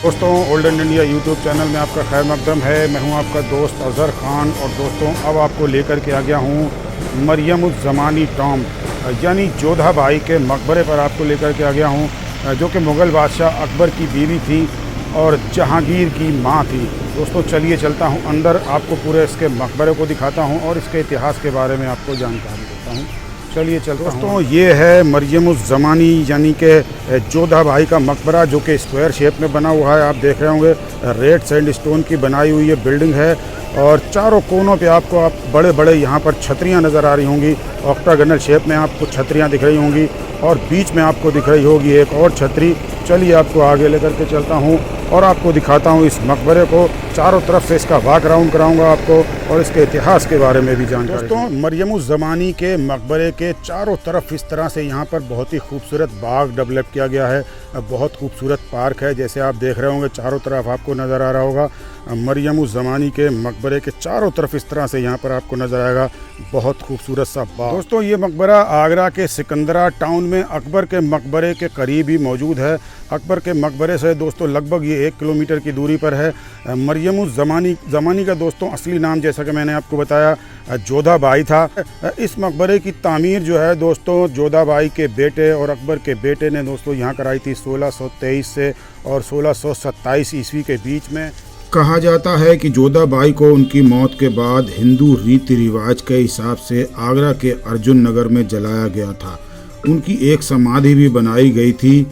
दोस्तों, olden India YouTube channel में आपका खैर मकदम है। मैं हूं आपका दोस्त अज़हर ख़ान और दोस्तों अब आपको लेकर के आ गया हूं मरियम उज़ ज़मानी टॉम यानी जोधा बाई के मकबरे पर आपको लेकर के आ गया हूं, जो कि मुग़ल बादशाह अकबर की बीवी थी और जहांगीर की माँ थी। दोस्तों चलिए चलता हूं अंदर, आपको पूरे इसके मकबरे को दिखाता हूं और इसके इतिहास के बारे में आपको जानकारी देता हूं। चलिए चलता हूं। दोस्तों ये है मरियम उज़ ज़मानी यानी कि जोधा बाई का मकबरा, जो कि स्क्वायर शेप में बना हुआ है। आप देख रहे होंगे रेड सैंडस्टोन की बनाई हुई ये बिल्डिंग है और चारों कोनों पे आपको बड़े बड़े यहाँ पर छतरियाँ नज़र आ रही होंगी। ऑक्टागोनल शेप में आपको छतरियाँ दिख रही होंगी और बीच में आपको दिख रही होगी एक और छतरी। चलिए आपको आगे लेकर के चलता हूँ और आपको दिखाता हूँ इस मकबरे को। चारों तरफ से इसका वॉक राउंड कराऊंगा आपको और इसके इतिहास के बारे में भी जानकारी। दोस्तों मरियम उज़ ज़मानी के मकबरे के चारों तरफ इस तरह से यहाँ पर बहुत ही खूबसूरत बाग डेवलप किया गया है। बहुत खूबसूरत पार्क है, जैसे आप देख रहे होंगे चारों तरफ आपको नज़र आ रहा होगा। मरियम उज़ ज़मानी के मकबरे के चारों तरफ इस तरह से यहाँ पर आपको नज़र आएगा बहुत खूबसूरत सा बाग। दोस्तों ये मकबरा आगरा के सिकंदरा टाउन में अकबर के मकबरे के करीब ही मौजूद है। अकबर के मकबरे से दोस्तों लगभग ये 1 किलोमीटर की दूरी पर है। मरियम उज़ ज़मानी का दोस्तों असली नाम जैसा कि मैंने आपको बताया जोधा बाई था। इस मकबरे की तामीर जो है दोस्तों जोधा बाई के बेटे और अकबर के बेटे ने दोस्तों यहाँ कराई थी 1623 से और 1627 ईस्वी के बीच में। कहा जाता है कि जोधा बाई को उनकी मौत के बाद हिंदू रीति रिवाज के हिसाब से आगरा के अर्जुन नगर में जलाया गया था। उनकी एक समाधि भी बनाई गई थी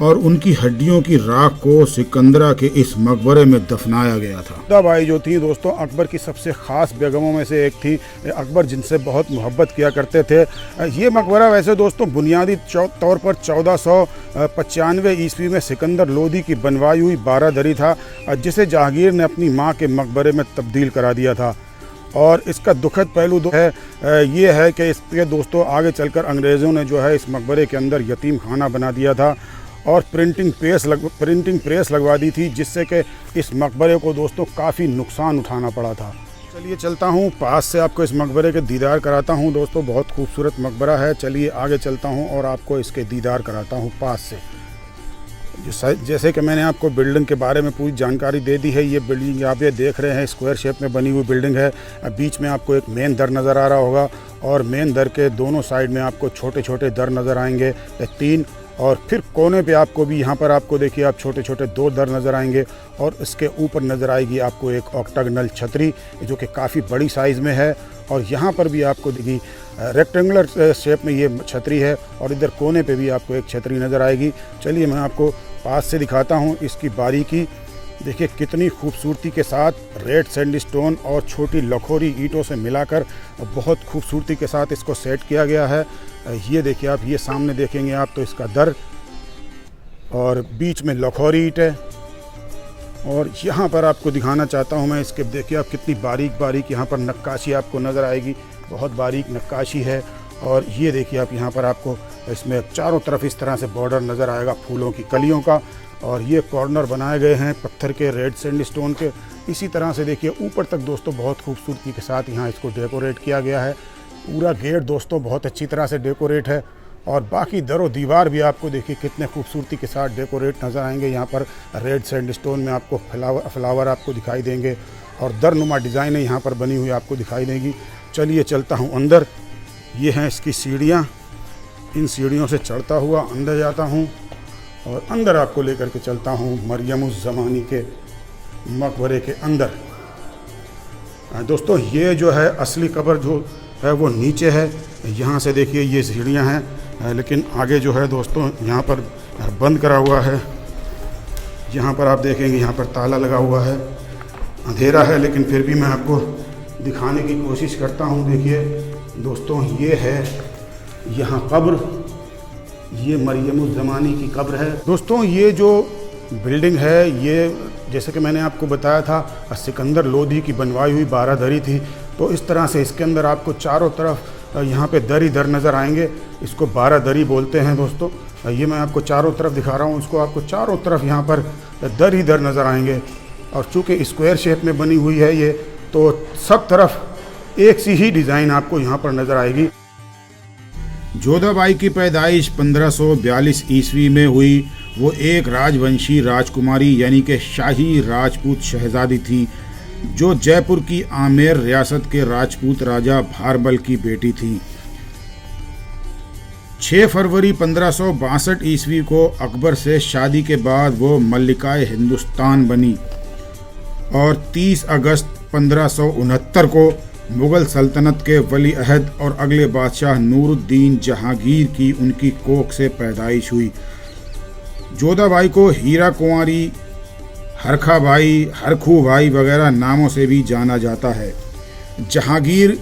और उनकी हड्डियों की राख को सिकंदरा के इस मकबरे में दफनाया गया था। जोधा बाई जो थी दोस्तों अकबर की सबसे ख़ास बेगमों में से एक थी। अकबर जिनसे बहुत मोहब्बत किया करते थे। ये मकबरा वैसे दोस्तों बुनियादी तौर पर 1495 ईस्वी में सिकंदर लोदी की बनवाई हुई बारादरी था, जिसे जहांगीर ने अपनी माँ के मकबरे में तब्दील करा दिया था। और इसका दुखद पहलू ये है कि इसके दोस्तों आगे चलकर अंग्रेज़ों ने जो है इस मकबरे के अंदर यतीम खाना बना दिया था और प्रिंटिंग प्रेस लगवा दी थी, जिससे कि इस मकबरे को दोस्तों काफ़ी नुकसान उठाना पड़ा था। चलिए चलता हूँ पास से आपको इस मकबरे के दीदार कराता हूँ। दोस्तों बहुत खूबसूरत मकबरा है। चलिए आगे चलता हूँ और आपको इसके दीदार कराता हूँ पास से। जैसे कि मैंने आपको बिल्डिंग के बारे में पूरी जानकारी दे दी है। ये बिल्डिंग आप ये देख रहे हैं स्क्वायर शेप में बनी हुई बिल्डिंग है। बीच में आपको एक मेन दर नज़र आ रहा होगा और मेन दर के दोनों साइड में आपको छोटे छोटे दर नज़र आएंगे 3, और फिर कोने पे आपको भी यहाँ पर आपको देखिए आप छोटे छोटे 2 दर नज़र आएंगे और इसके ऊपर नज़र आएगी आपको एक ऑक्टागोनल छतरी जो कि काफ़ी बड़ी साइज़ में है। और यहाँ पर भी आपको देखिए रेक्टेंगुलर शेप में ये छतरी है और इधर कोने पे भी आपको एक छतरी नज़र आएगी। चलिए मैं आपको पास से दिखाता हूँ इसकी बारीकी। देखिए कितनी खूबसूरती के साथ रेड सैंडस्टोन और छोटी लखोरी ईंटों से मिलाकर बहुत खूबसूरती के साथ इसको सेट किया गया है। ये देखिए आप, ये सामने देखेंगे आप तो इसका दर और बीच में लखोरी ईंट है। और यहाँ पर आपको दिखाना चाहता हूँ मैं इसके, देखिए आप कितनी बारीक यहाँ पर नक्काशी आपको नज़र आएगी। बहुत बारीक नक्काशी है। और ये देखिए आप यहाँ पर आपको इसमें चारों तरफ इस तरह से बॉर्डर नज़र आएगा फूलों की कलियों का। और ये कॉर्नर बनाए गए हैं पत्थर के रेड सैंडस्टोन के। इसी तरह से देखिए ऊपर तक दोस्तों बहुत खूबसूरती के साथ यहाँ इसको डेकोरेट किया गया है। पूरा गेट दोस्तों बहुत अच्छी तरह से डेकोरेट है और बाकी दरों दीवार भी आपको देखिए कितने खूबसूरती के साथ डेकोरेट नज़र आएंगे। यहाँ पर रेड सैंडस्टोन में आपको फ्लावर आपको दिखाई देंगे और दरनुमा डिज़ाइनें यहाँ पर बनी हुई आपको दिखाई देंगी। चलिए चलता हूँ अंदर। ये हैं इसकी सीढ़ियाँ। इन सीढ़ियों से चढ़ता हुआ अंदर जाता हूँ और अंदर आपको लेकर के चलता हूँ मरियम उज़ ज़मानी के मकबरे के अंदर। दोस्तों ये जो है असली कब्र जो है वो नीचे है। यहाँ से देखिए ये सीढ़ियाँ हैं, लेकिन आगे जो है दोस्तों यहाँ पर बंद करा हुआ है। यहाँ पर आप देखेंगे यहाँ पर ताला लगा हुआ है। अंधेरा है लेकिन फिर भी मैं आपको दिखाने की कोशिश करता हूँ। देखिए दोस्तों ये है यहाँ कब्र, ये मरियम उज़ ज़मानी की कब्र है। दोस्तों ये जो बिल्डिंग है ये जैसे कि मैंने आपको बताया था सिकंदर लोदी की बनवाई हुई बारादरी थी। तो इस तरह से इसके अंदर आपको चारों तरफ यहाँ पे दर ही दर नज़र आएंगे। इसको बारादरी बोलते हैं दोस्तों। ये मैं आपको चारों तरफ दिखा रहा हूँ। इसको आपको चारों तरफ यहाँ पर दर ही दर नज़र आएंगे और चूँकि स्क्वायर शेप में बनी हुई है ये, तो सब तरफ एक सी ही डिज़ाइन आपको यहाँ पर नज़र आएगी। जोधा बाई की पैदाइश 1542 ईस्वी में हुई। वो एक राजवंशी राजकुमारी यानी कि शाही राजपूत शहजादी थी जो जयपुर की आमेर रियासत के राजपूत राजा भारमल की बेटी थी। 6 फरवरी 1562 ईस्वी को अकबर से शादी के बाद वो मल्लिकाए हिंदुस्तान बनी और 30 अगस्त 1569 को मुगल सल्तनत के वली अहद और अगले बादशाह नूरुद्दीन जहांगीर की उनकी कोख से पैदाइश हुई। जोधाबाई को हीरा कुंवारी, हरखा भाई, हरखू भाई वगैरह नामों से भी जाना जाता है। जहांगीर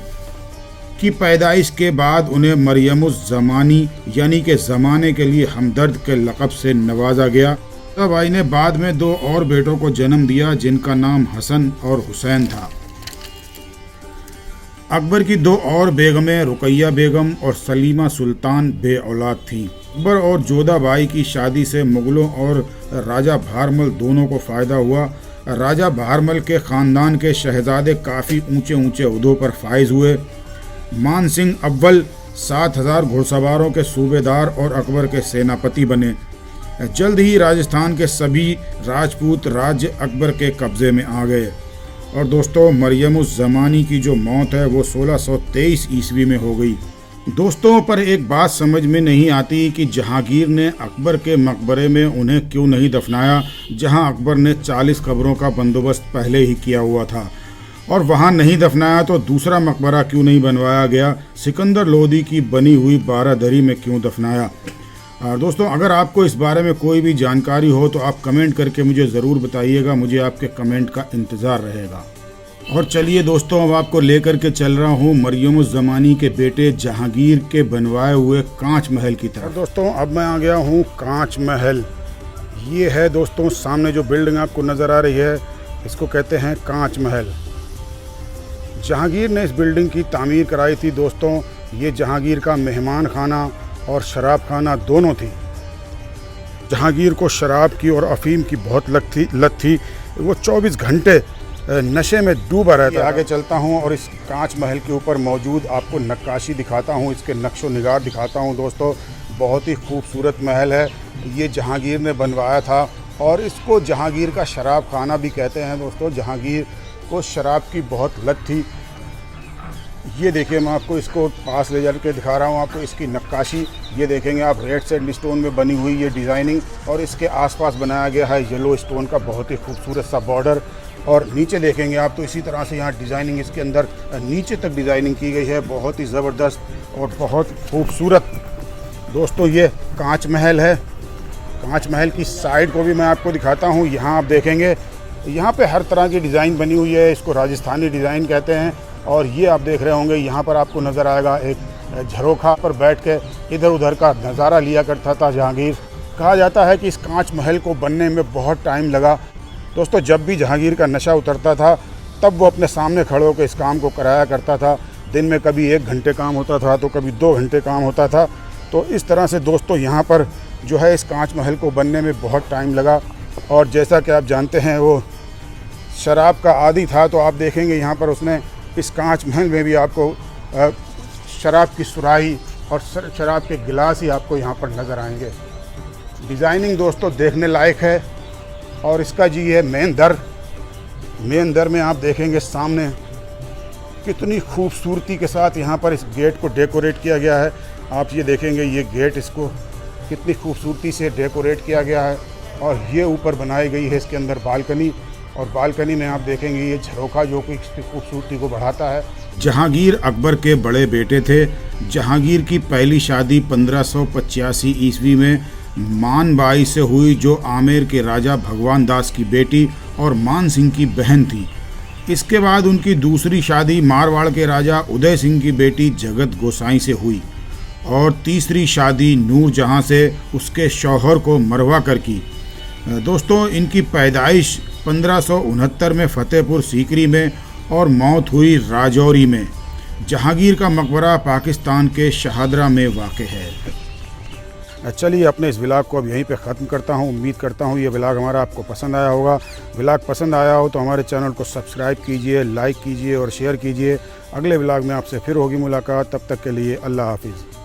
की पैदाइश के बाद उन्हें मरियमुज़्ज़मानी यानी कि ज़माने के लिए हमदर्द के लक़ब से नवाजा गया। जोधाबाई ने बाद में 2 और बेटों को जन्म दिया जिनका नाम हसन और हुसैन था। अकबर की 2 और बेगमें रुकैया बेगम और सलीमा सुल्तान बे औलाद थीं। अकबर और जोधाबाई की शादी से मुगलों और राजा भारमल दोनों को फ़ायदा हुआ। राजा भारमल के ख़ानदान के शहज़ादे काफ़ी ऊंचे ऊंचे ओहदों पर फाइज हुए। मान सिंह अव्वल 7000 घुड़सवारों के सूबेदार और अकबर के सेनापति बने। जल्द ही राजस्थान के सभी राजपूत राज्य अकबर के कब्ज़े में आ गए। और दोस्तों, मरियमुज़्ज़मानी की जो मौत है वो 1623 ईस्वी में हो गई। दोस्तों, पर एक बात समझ में नहीं आती कि जहांगीर ने अकबर के मकबरे में उन्हें क्यों नहीं दफनाया, जहां अकबर ने 40 कब्रों का बंदोबस्त पहले ही किया हुआ था। और वहां नहीं दफनाया तो दूसरा मकबरा क्यों नहीं बनवाया गया, सिकंदर लोदी की बनी हुई बारादरी में क्यों दफनाया। दोस्तों, अगर आपको इस बारे में कोई भी जानकारी हो तो आप कमेंट करके मुझे ज़रूर बताइएगा, मुझे आपके कमेंट का इंतज़ार रहेगा। और चलिए दोस्तों, अब आपको लेकर के चल रहा हूँ मरियमुज़्ज़मानी के बेटे जहांगीर के बनवाए हुए कांच महल की तरफ। दोस्तों, अब मैं आ गया हूँ कांच महल। ये है दोस्तों, सामने जो बिल्डिंग आपको नज़र आ रही है इसको कहते हैं कांच महल। जहांगीर ने इस बिल्डिंग की तामीर कराई थी। दोस्तों, ये जहांगीर का मेहमान खाना और शराब खाना दोनों थी। जहांगीर को शराब की और अफीम की बहुत लत थी। वो 24 घंटे नशे में डूबा रहता। आगे चलता हूँ और इस कांच महल के ऊपर मौजूद आपको नक्काशी दिखाता हूँ, इसके नक्शो निगार दिखाता हूँ। दोस्तों, बहुत ही खूबसूरत महल है। ये जहांगीर ने बनवाया था और इसको जहांगीर का शराब खाना भी कहते हैं। दोस्तों, जहांगीर को शराब की बहुत लत थी। ये देखिए, मैं आपको इसको पास ले जाकर दिखा रहा हूँ आपको इसकी नक्काशी। ये देखेंगे आप, रेड सैंड स्टोन में बनी हुई ये डिज़ाइनिंग और इसके आसपास बनाया गया है येलो स्टोन का बहुत ही खूबसूरत सा बॉर्डर। और नीचे देखेंगे आप तो इसी तरह से यहाँ डिज़ाइनिंग इसके अंदर नीचे तक डिज़ाइनिंग की गई है, बहुत ही ज़बरदस्त और बहुत खूबसूरत। दोस्तों, ये कांच महल है। कांच महल की साइड को भी मैं आपको दिखाता हूँ। यहाँ आप देखेंगे, यहाँ पे हर तरह की डिज़ाइन बनी हुई है, इसको राजस्थानी डिज़ाइन कहते हैं। और ये आप देख रहे होंगे, यहाँ पर आपको नज़र आएगा एक झरोखा पर बैठ के इधर उधर का नज़ारा लिया करता था जहांगीर। कहा जाता है कि इस कांच महल को बनने में बहुत टाइम लगा। दोस्तों, जब भी जहांगीर का नशा उतरता था तब वो अपने सामने खड़े होकर इस काम को कराया करता था। दिन में कभी 1 घंटे काम होता था तो कभी 2 घंटे काम होता था। तो इस तरह से दोस्तों, यहाँ पर जो है इस कांच महल को बनने में बहुत टाइम लगा। और जैसा कि आप जानते हैं, वो शराब का आदी था। तो आप देखेंगे यहाँ पर उसने इस कांच महल में भी आपको शराब की सुराही और शराब के गिलास ही आपको यहाँ पर नज़र आएंगे। डिज़ाइनिंग दोस्तों देखने लायक है। और इसका जी है मेन दर में आप देखेंगे सामने कितनी खूबसूरती के साथ यहाँ पर इस गेट को डेकोरेट किया गया है। आप ये देखेंगे, ये गेट इसको कितनी खूबसूरती से डेकोरेट किया गया है। और ये ऊपर बनाई गई है इसके अंदर बालकनी, और बालकनी में आप देखेंगे ये झरोखा जो कि इसकी खूबसूरती को बढ़ाता है। जहांगीर अकबर के बड़े बेटे थे। जहांगीर की पहली शादी 1585 ईस्वी में मानबाई से हुई, जो आमेर के राजा भगवान दास की बेटी और मान सिंह की बहन थी। इसके बाद उनकी दूसरी शादी मारवाड़ के राजा उदय सिंह की बेटी जगत गोसाई से हुई और तीसरी शादी नूरजहां से उसके शौहर को मरवा कर की। दोस्तों, इनकी पैदाइश 1569 में फतेहपुर सीकरी में और मौत हुई राजौरी में। जहांगीर का मकबरा पाकिस्तान के शहादरा में वाक़ है। चलिए, अपने इस व्लॉग को अब यहीं पे ख़त्म करता हूँ। उम्मीद करता हूँ ये व्लॉग हमारा आपको पसंद आया होगा। व्लॉग पसंद आया हो तो हमारे चैनल को सब्सक्राइब कीजिए, लाइक कीजिए और शेयर कीजिए। अगले व्लॉग में आपसे फिर होगी मुलाकात। तब तक के लिए अल्लाह हाफिज़।